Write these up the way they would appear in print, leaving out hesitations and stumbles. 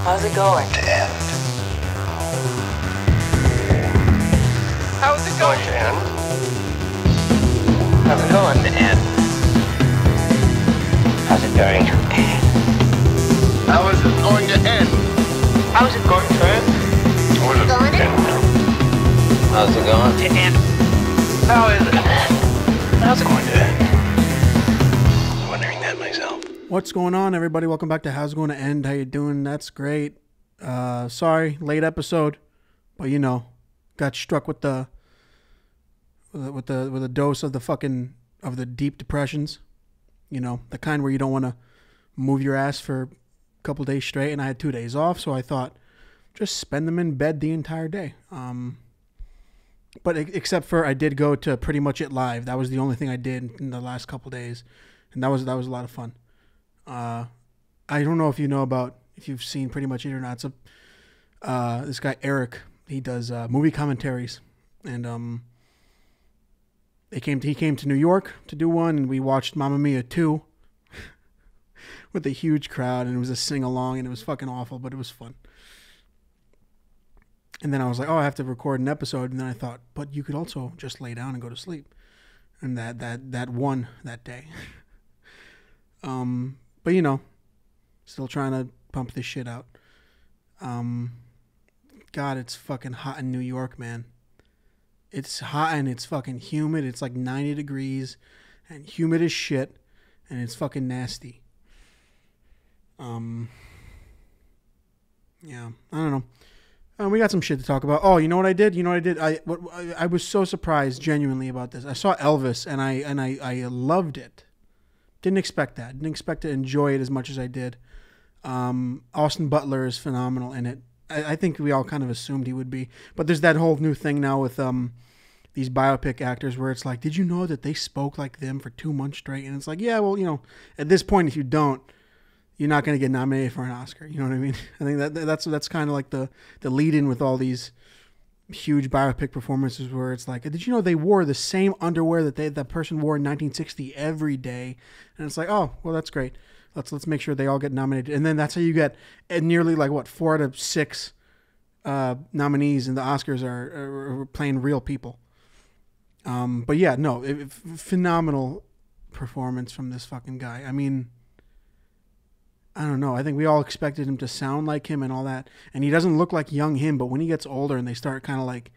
How's it going? To end. How's it going? To end. How's it going? To end. How's it going to end? How is it going to end? How's it going to end? How is it going to end? How's it going to end? How is it? How's it going to end? I was wondering that myself. What's going on, everybody? Welcome back to How's It Going to End. How you doing? That's great. Sorry, late episode, but you know, got struck with the dose of the deep depressions. You know, the kind where you don't want to move your ass for a couple days straight. And I had 2 days off, so I thought just spend them in bed the entire day. But except for I did go to Pretty Much It Live. That was the only thing I did in the last couple days, and that was a lot of fun. I don't know if you've seen Pretty Much It or not. It's this guy Eric. He does movie commentaries, and he came to New York to do one, and we watched Mamma Mia 2 with a huge crowd, and it was a sing along, and it was fucking awful, but it was fun. And then I was like, oh, I have to record an episode, and then I thought, but you could also just lay down and go to sleep, and that won that day. But you know, still trying to pump this shit out. God, it's fucking hot in New York, man. It's hot and it's fucking humid. It's like 90 degrees and humid as shit, and it's fucking nasty. Yeah, I don't know. We got some shit to talk about. Oh, you know what I did? I was so surprised genuinely about this. I saw Elvis and I loved it. Didn't expect that. Didn't expect to enjoy it as much as I did. Austin Butler is phenomenal in it. I think we all kind of assumed he would be. But there's that whole new thing now with these biopic actors where it's like, did you know that they spoke like them for 2 months straight? And it's like, yeah, well, you know, at this point, if you don't, you're not going to get nominated for an Oscar. You know what I mean? I think that's kind of like the lead-in with all these huge biopic performances where it's like, did you know they wore the same underwear that person wore in 1960 every day? And it's like, oh, well, that's great. Let's make sure they all get nominated. And then that's how you get nearly 4 out of 6 nominees in the Oscars are playing real people. But yeah, no, phenomenal performance from this fucking guy. I mean, I don't know. I think we all expected him to sound like him and all that. And he doesn't look like young him, but when he gets older and they start kind of like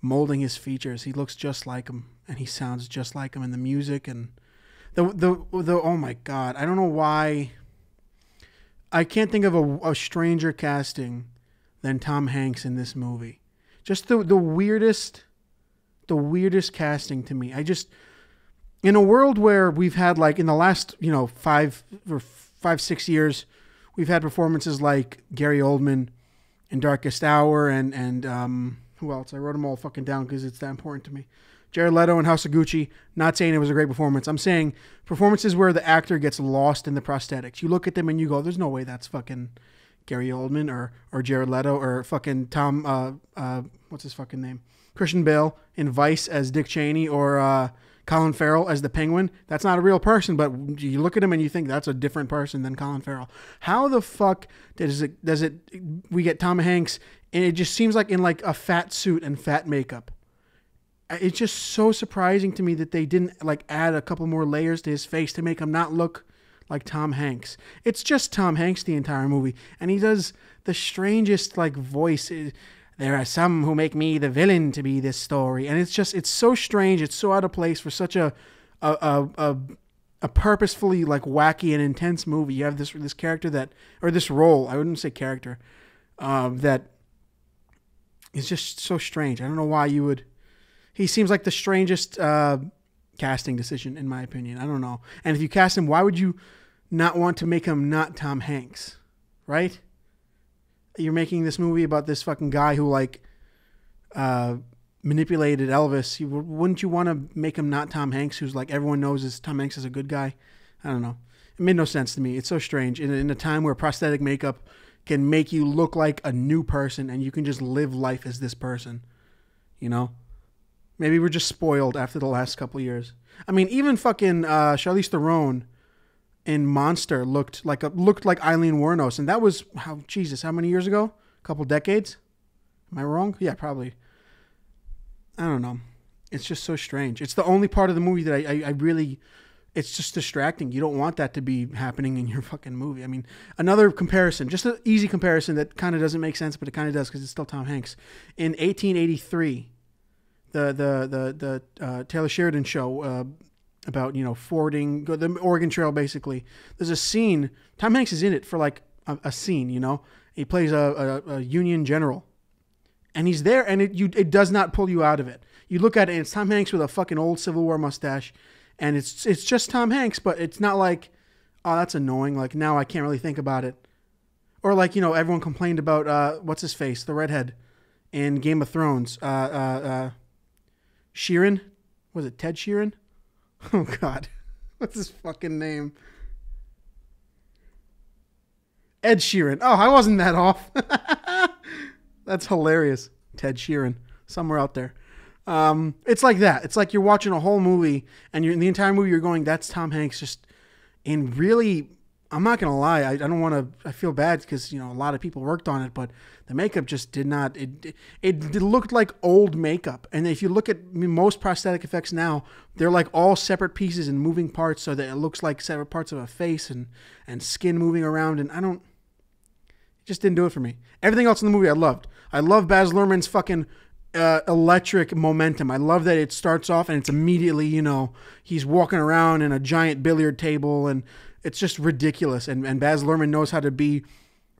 molding his features, he looks just like him and he sounds just like him in the music and the oh my God. I don't know why. I can't think of a stranger casting than Tom Hanks in this movie. Just the weirdest casting to me. In a world where we've had in the last, 5-6 years, we've had performances like Gary Oldman in Darkest Hour and who else? I wrote them all fucking down because it's that important to me. Jared Leto in House of Gucci. Not saying it was a great performance. I'm saying performances where the actor gets lost in the prosthetics. You look at them and you go, there's no way that's fucking Gary Oldman or Jared Leto or fucking Tom, what's his fucking name? Christian Bale in Vice as Dick Cheney or Colin Farrell as the Penguin. That's not a real person, but you look at him and you think that's a different person than Colin Farrell. How the fuck we get Tom Hanks and it just seems like in a fat suit and fat makeup. It's just so surprising to me that they didn't add a couple more layers to his face to make him not look like Tom Hanks. It's just Tom Hanks the entire movie, and he does the strangest voice. There are some who make me the villain to be this story, and it's so strange. It's so out of place for such a purposefully wacky and intense movie. You have this character this role. I wouldn't say character, that is just so strange. I don't know why you would. He seems like the strangest casting decision, in my opinion. I don't know. And if you cast him, why would you not want to make him not Tom Hanks, right? You're making this movie about this fucking guy who manipulated Elvis. Wouldn't you want to make him not Tom Hanks, who's everyone knows Tom Hanks is a good guy? I don't know. It made no sense to me. It's so strange. In a time where prosthetic makeup can make you look like a new person and you can just live life as this person, you know? Maybe we're just spoiled after the last couple of years. I mean, even fucking Charlize Theron in Monster looked like Eileen Wuornos, and that was how many years ago? A couple decades? Am I wrong? Yeah, probably. I don't know. It's just so strange. It's the only part of the movie that I really, it's just distracting. You don't want that to be happening in your fucking movie. I mean, another comparison, just an easy comparison that kind of doesn't make sense, but it kind of does because it's still Tom Hanks. In 1883, the Taylor Sheridan show about, fording the Oregon Trail, basically. There's a scene, Tom Hanks is in it for like a scene, He plays a Union general. And he's there, and it does not pull you out of it. You look at it, and it's Tom Hanks with a fucking old Civil War mustache, and it's just Tom Hanks, but it's not like, oh, that's annoying. Like, now I can't really think about it. Or like, everyone complained about, what's his face, the redhead in Game of Thrones. Sheeran? Was it Ted Sheeran? Oh, God. What's his fucking name? Ed Sheeran. Oh, I wasn't that off. That's hilarious. Ted Sheeran. Somewhere out there. It's like that. It's like you're watching a whole movie, and you're in the entire movie you're going, that's Tom Hanks. Just in really, I'm not going to lie. I don't want to, I feel bad because, a lot of people worked on it, but the makeup just did not, it looked like old makeup. And if you look at most prosthetic effects now, they're like all separate pieces and moving parts so that it looks like separate parts of a face and skin moving around. And it just didn't do it for me. Everything else in the movie I loved. I love Baz Luhrmann's fucking electric momentum. I love that it starts off and it's immediately, he's walking around in a giant billiard table and it's just ridiculous. And Baz Luhrmann knows how to be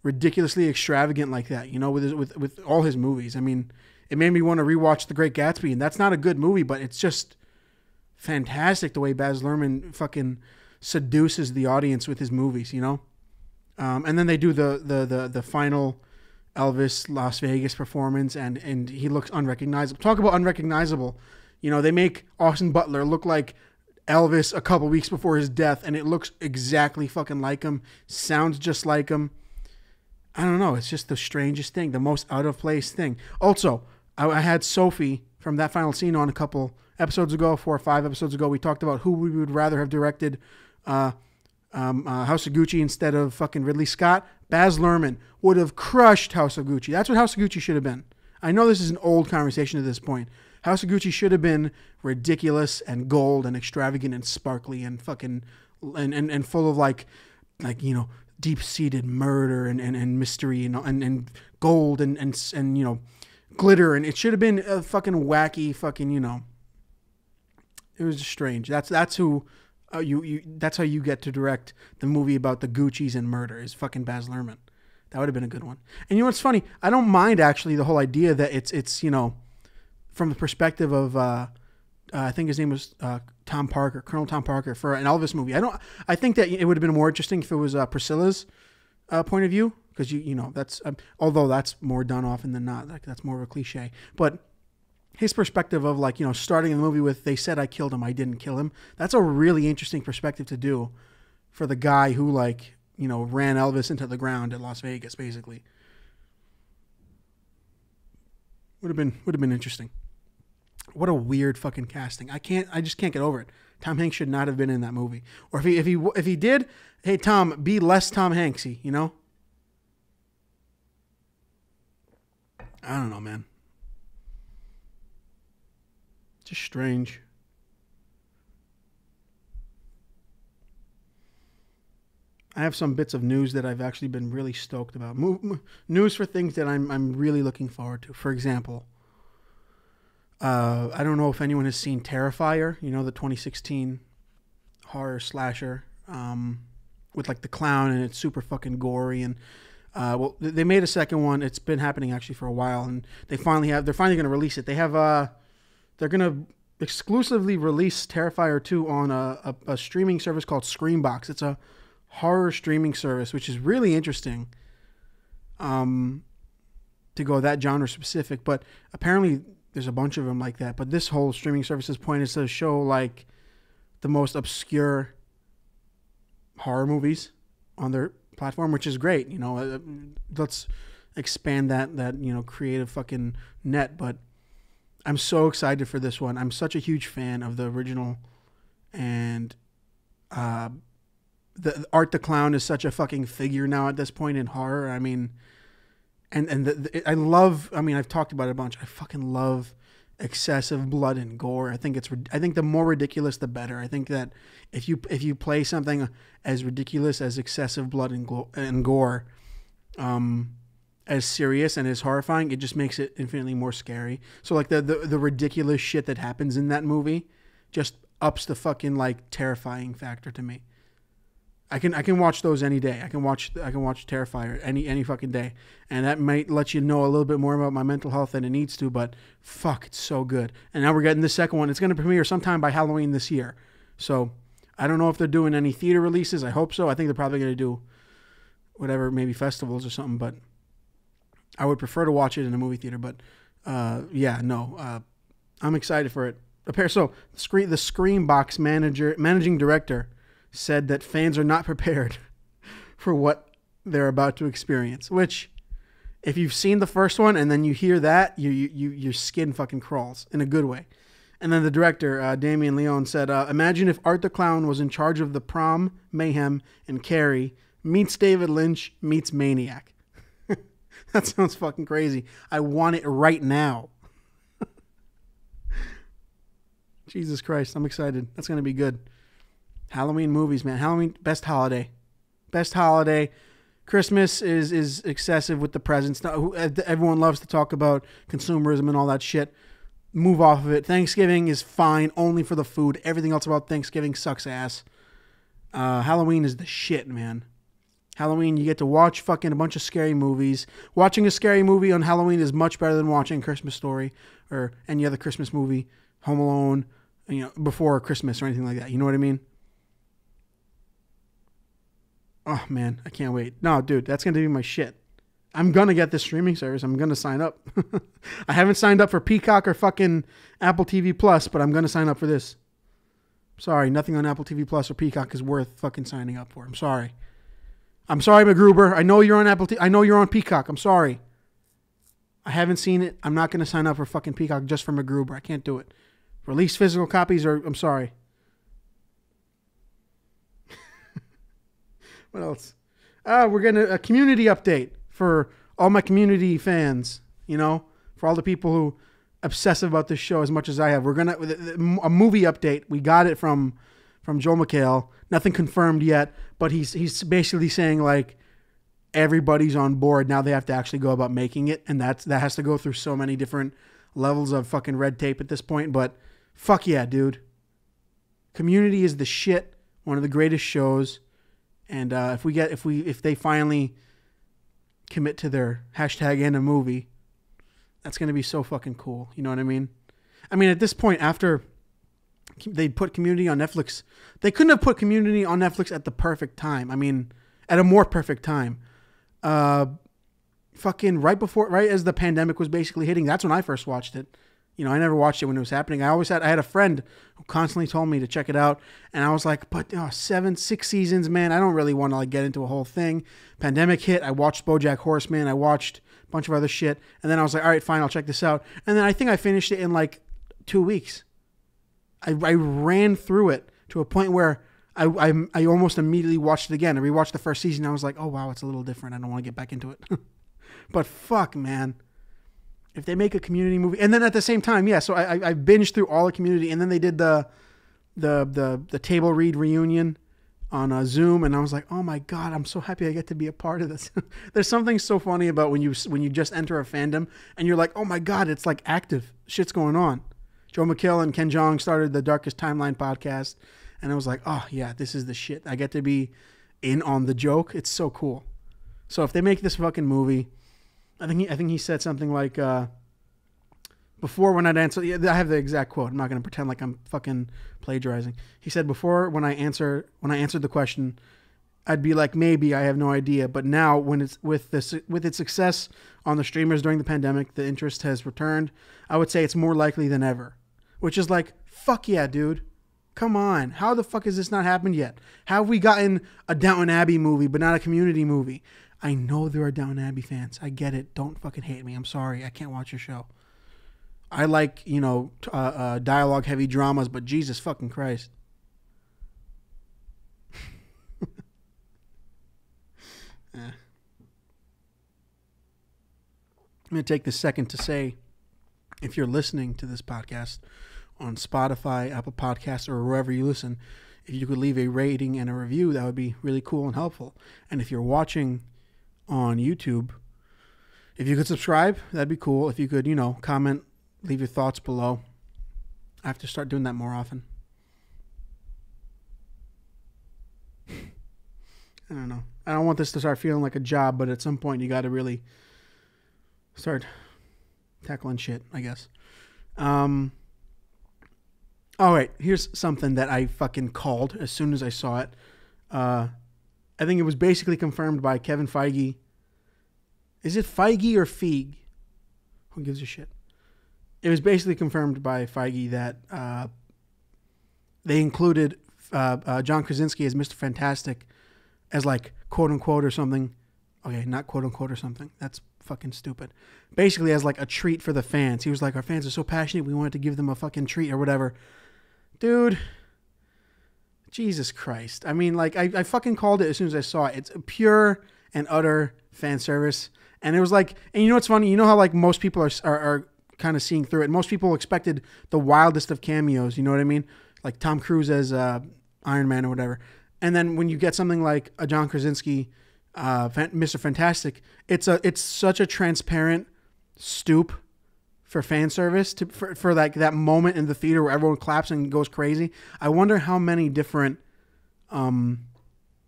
ridiculously extravagant like that, with all his movies. I mean, it made me want to rewatch The Great Gatsby, and that's not a good movie, but it's just fantastic the way Baz Luhrmann fucking seduces the audience with his movies, And then they do the final Elvis Las Vegas performance, and he looks unrecognizable. Talk about unrecognizable. They make Austin Butler look like Elvis a couple weeks before his death, and it looks exactly fucking like him, sounds just like him. I don't know. It's just the strangest thing, the most out of place thing. Also, I had Sophie from that final scene on a couple episodes ago, 4 or 5 episodes ago. We talked about who we would rather have directed House of Gucci instead of fucking Ridley Scott. Baz Luhrmann would have crushed House of Gucci. That's what House of Gucci should have been. I know this is an old conversation at this point. House of Gucci should have been ridiculous and gold and extravagant and sparkly and fucking and full of like deep-seated murder and mystery and gold and glitter, and it should have been a fucking wacky fucking it was just strange. That's who that's how you get to direct the movie about the Gucci's and murder is fucking Baz Luhrmann. That would have been a good one. And what's funny? I don't mind actually the whole idea that it's from the perspective of I think his name was Tom Parker, Colonel Tom Parker, for an Elvis movie. I think that it would have been more interesting if it was Priscilla's point of view, because that's although that's more done often than not. Like, that's more of a cliche, but his perspective of starting the movie with, they said I killed him, I didn't kill him. That's a really interesting perspective to do for the guy who ran Elvis into the ground at Las Vegas, basically. Would have been interesting. What a weird fucking casting. I just can't get over it. Tom Hanks should not have been in that movie. Or if he did, hey Tom, be less Tom Hanksy, I don't know, man. Just strange. I have some bits of news that I've actually been really stoked about. News for things that I'm really looking forward to. For example, I don't know if anyone has seen Terrifier, the 2016 horror slasher, with the clown, and it's super fucking gory. And they made a second one. It's been happening actually for a while, and they're finally going to release it. They have they're going to exclusively release Terrifier 2 on a streaming service called Screambox. It's a horror streaming service, which is really interesting. To go that genre specific, but apparently there's a bunch of them like that. But this whole streaming service's point is to show the most obscure horror movies on their platform, which is great. Let's expand that creative fucking net. But I'm so excited for this one. I'm such a huge fan of the original, and the Art the Clown is such a fucking figure now at this point in horror. I mean, I love. I mean, I've talked about it a bunch. I fucking love excessive blood and gore. I think the more ridiculous, the better. I think that if you play something as ridiculous as excessive blood and gore, as serious and as horrifying, it just makes it infinitely more scary. So like the ridiculous shit that happens in that movie just ups the fucking like terrifying factor to me. I can watch those any day. I can watch Terrifier any fucking day, and that might let you know a little bit more about my mental health than it needs to. But fuck, it's so good. And now we're getting the second one. It's going to premiere sometime by Halloween this year. So I don't know if they're doing any theater releases. I hope so. I think they're probably going to do whatever, maybe festivals or something. But I would prefer to watch it in a movie theater. But I'm excited for it. So the Screambox managing director said that fans are not prepared for what they're about to experience, which if you've seen the first one and then you hear that, your skin fucking crawls in a good way. And then the director, Damien Leone, said, imagine if Art the Clown was in charge of the prom, mayhem, and Carrie meets David Lynch meets Maniac. That sounds fucking crazy. I want it right now. Jesus Christ, I'm excited. That's going to be good. Halloween movies, man. Halloween, best holiday. Best holiday. Christmas is excessive with the presents. Everyone loves to talk about consumerism and all that shit. Move off of it. Thanksgiving is fine only for the food. Everything else about Thanksgiving sucks ass. Halloween is the shit, man. Halloween, you get to watch fucking a bunch of scary movies. Watching a scary movie on Halloween is much better than watching Christmas Story or any other Christmas movie. Home Alone, before Christmas or anything like that. You know what I mean? Oh, man, I can't wait. No, dude, that's going to be my shit. I'm going to get this streaming service. I'm going to sign up. I haven't signed up for Peacock or fucking Apple TV Plus, but I'm going to sign up for this. Sorry, nothing on Apple TV Plus or Peacock is worth fucking signing up for. I'm sorry. I'm sorry, MacGruber. I know you're on I know you're on Peacock. I'm sorry. I haven't seen it. I'm not going to sign up for fucking Peacock just for MacGruber. I can't do it. Release physical copies or I'm sorry. What else? We're getting a community update for all my community fans, for all the people who obsessive about this show as much as I have. We're going to, a movie update. We got it from Joel McHale. Nothing confirmed yet, but he's basically saying like everybody's on board. Now they have to actually go about making it. And that has to go through so many different levels of fucking red tape at this point. But fuck yeah, dude. Community is the shit. One of the greatest shows. And if they finally commit to their hashtag end a movie, that's going to be so fucking cool. You know what I mean? I mean, at this point, after they put Community on Netflix, they couldn't have put Community on Netflix at the perfect time. I mean, at a more perfect time. Fucking right as the pandemic was basically hitting, that's when I first watched it. I never watched it when it was happening. I had a friend who constantly told me to check it out. And I was like, but 6 seasons, man, I don't really want to like get into a whole thing. Pandemic hit. I watched BoJack Horseman. I watched a bunch of other shit. And then I was like, all right, fine, I'll check this out. And then I think I finished it in like 2 weeks. I ran through it to a point where I almost immediately watched it again. I rewatched the first season. I was like, oh, wow, it's a little different. I don't want to get back into it. But fuck, man. If they make a Community movie, and then at the same time, yeah. So I binged through all the Community, and then they did the table read reunion on Zoom, and I was like, oh my god, I'm so happy I get to be a part of this. There's something so funny about when you just enter a fandom and you're like, oh my god, it's like active shit's going on. Joe McHale and Ken Jeong started the Darkest Timeline podcast, and I was like, oh yeah, this is the shit. I get to be in on the joke. It's so cool. So if they make this fucking movie. I think he said something like, before when I'd answer, I have the exact quote. I'm not going to pretend like I'm fucking plagiarizing. He said before when I answered the question, I'd be like, maybe, I have no idea. But now when it's with its success on the streamers during the pandemic, the interest has returned. I would say it's more likely than ever, which is like, fuck yeah, dude. Come on. How the fuck has this not happened yet? How have we gotten a Downton Abbey movie, but not a Community movie? I know there are Downton Abbey fans. I get it. Don't fucking hate me. I'm sorry. I can't watch your show. I like, dialogue heavy dramas, but Jesus fucking Christ. I'm going to take this second to say, if you're listening to this podcast on Spotify, Apple Podcasts, or wherever you listen, if you could leave a rating and a review, that would be really cool and helpful. And if you're watching on YouTube, if you could subscribe, that'd be cool. If you could, comment, leave your thoughts below. I have to start doing that more often. I don't know. I don't want this to start feeling like a job, but at some point you got to really start tackling shit, I guess. All right, here's something that I fucking called as soon as I saw it. I think it was basically confirmed by Kevin Feige. Is it Feige or Feig? Who gives a shit? It was basically confirmed by Feige that they included John Krasinski as Mr. Fantastic as like quote unquote or something. Okay, not quote unquote or something. That's fucking stupid. Basically as like a treat for the fans. He was like, our fans are so passionate, we wanted to give them a fucking treat or whatever. Dude, Jesus Christ. I mean, like, I fucking called it as soon as I saw it. It's pure and utter fan service. And it was like, and you know what's funny? You know how like most people are kind of seeing through it. Most people expected the wildest of cameos. You know what I mean? Like Tom Cruise as Iron Man or whatever. And then when you get something like a John Krasinski, Mr. Fantastic, it's such a transparent stoop for fan service for like that moment in the theater where everyone claps and goes crazy. I wonder how many different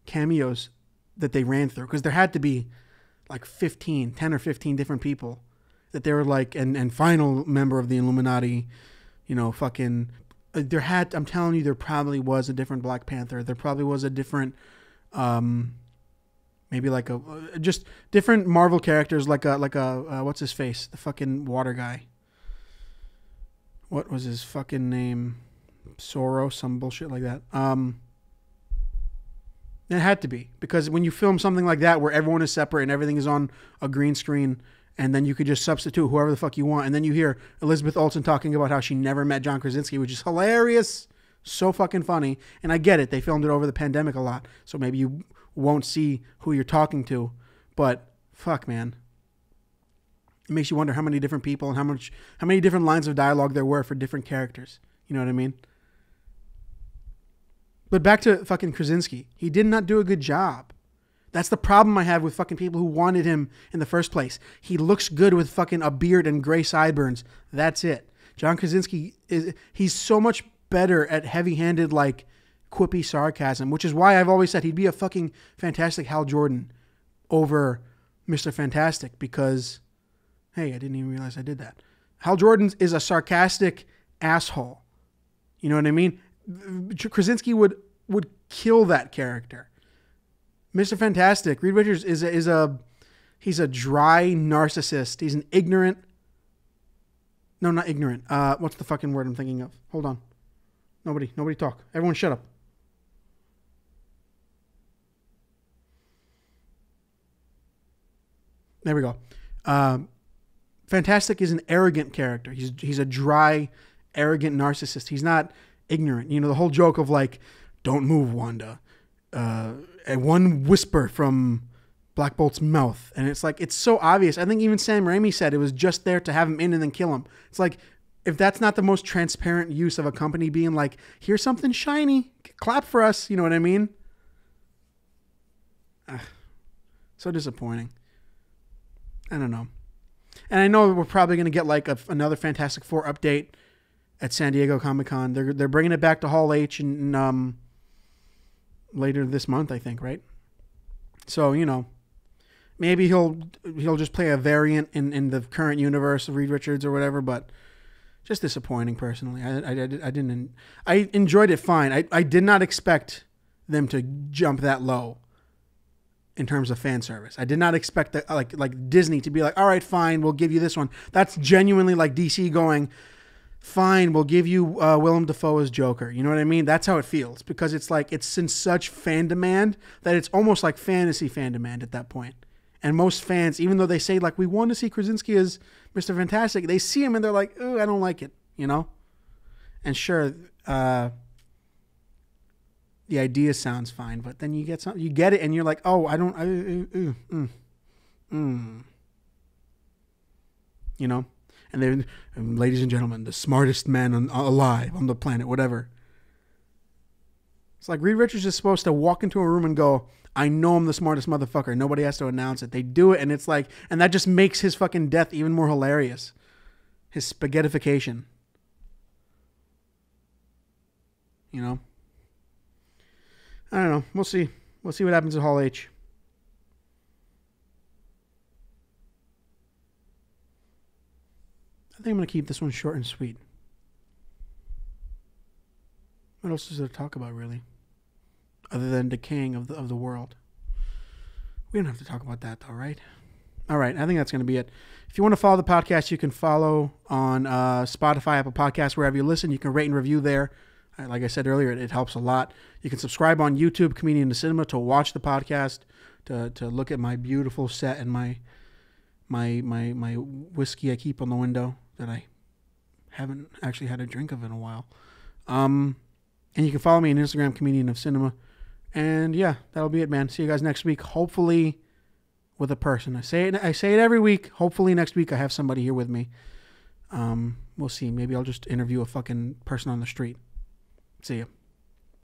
cameos that they ran through, because there had to be like 10 or 15 different people that they were like, and final member of the Illuminati, fucking, I'm telling you, there probably was a different Black Panther. There probably was a different, maybe like just different Marvel characters, like a what's his face? The fucking water guy. What was his fucking name? Soros, some bullshit like that. It had to be, because when you film something like that where everyone is separate and everything is on a green screen, and then you could just substitute whoever the fuck you want, and then you hear Elizabeth Olsen talking about how she never met John Krasinski, which is hilarious, so fucking funny. And I get it, they filmed it over the pandemic a lot, so maybe you won't see who you're talking to, but fuck, man. It makes you wonder how many different people and how many different lines of dialogue there were for different characters. You know what I mean? But back to fucking Krasinski. He did not do a good job. That's the problem I have with fucking people who wanted him in the first place. He looks good with fucking a beard and gray sideburns. That's it. John Krasinski he's so much better at heavy-handed, like, quippy sarcasm, which is why I've always said he'd be a fucking fantastic Hal Jordan over Mr. Fantastic, because, hey, I didn't even realize I did that. Hal Jordan is a sarcastic asshole. You know what I mean? Krasinski would kill that character. Mr. Fantastic, Reed Richards he's a dry narcissist. He's an ignorant. No, not ignorant. What's the fucking word I'm thinking of? Hold on. Nobody talk. Everyone shut up. There we go. Fantastic is an arrogant character. He's a dry, arrogant narcissist. He's not ignorant. The whole joke of like, don't move, Wanda. And one whisper from Black Bolt's mouth. And it's like, it's so obvious. I think even Sam Raimi said it was just there to have him in and then kill him. It's like, if that's not the most transparent use of a company being like, here's something shiny, clap for us. You know what I mean? So disappointing. I don't know. And I know we're probably going to get like another Fantastic Four update at San Diego Comic-Con. They're bringing it back to Hall H in later this month, I think, right? So, maybe he'll just play a variant in the current universe of Reed Richards or whatever, but just disappointing personally. I enjoyed it fine. I did not expect them to jump that low in terms of fan service. I did not expect that, like Disney to be like, all right, fine, we'll give you this one. That's genuinely like DC going, fine, we'll give you Willem Dafoe as Joker. You know what I mean? That's how it feels, because it's like, it's in such fan demand that it's almost like fantasy fan demand at that point. And most fans, even though they say like, we want to see Krasinski as Mr. Fantastic, they see him and they're like, oh, I don't like it, And sure, the idea sounds fine, but then you get it, and you're like, oh, I don't, you know. And then, ladies and gentlemen, the smartest man alive on the planet, whatever. It's like Reed Richards is supposed to walk into a room and go, I know I'm the smartest motherfucker. Nobody has to announce it. They do it, and it's like, and that just makes his fucking death even more hilarious. His spaghettification. You know? I don't know. We'll see. We'll see what happens at Hall H. I think I'm going to keep this one short and sweet. What else is there to talk about, really? Other than decaying of the world. We don't have to talk about that, though, right? All right, I think that's going to be it. If you want to follow the podcast, you can follow on Spotify, Apple Podcasts, wherever you listen. You can rate and review there. Like I said earlier, it helps a lot. You can subscribe on YouTube, Comedian to Cinema, to watch the podcast, to look at my beautiful set and my whiskey I keep on the window that I haven't actually had a drink of in a while. And you can follow me on Instagram, Comedian of Cinema. And yeah, that'll be it, man. See you guys next week. Hopefully with a person. I say it every week. Hopefully next week I have somebody here with me. We'll see. Maybe I'll just interview a fucking person on the street. See ya.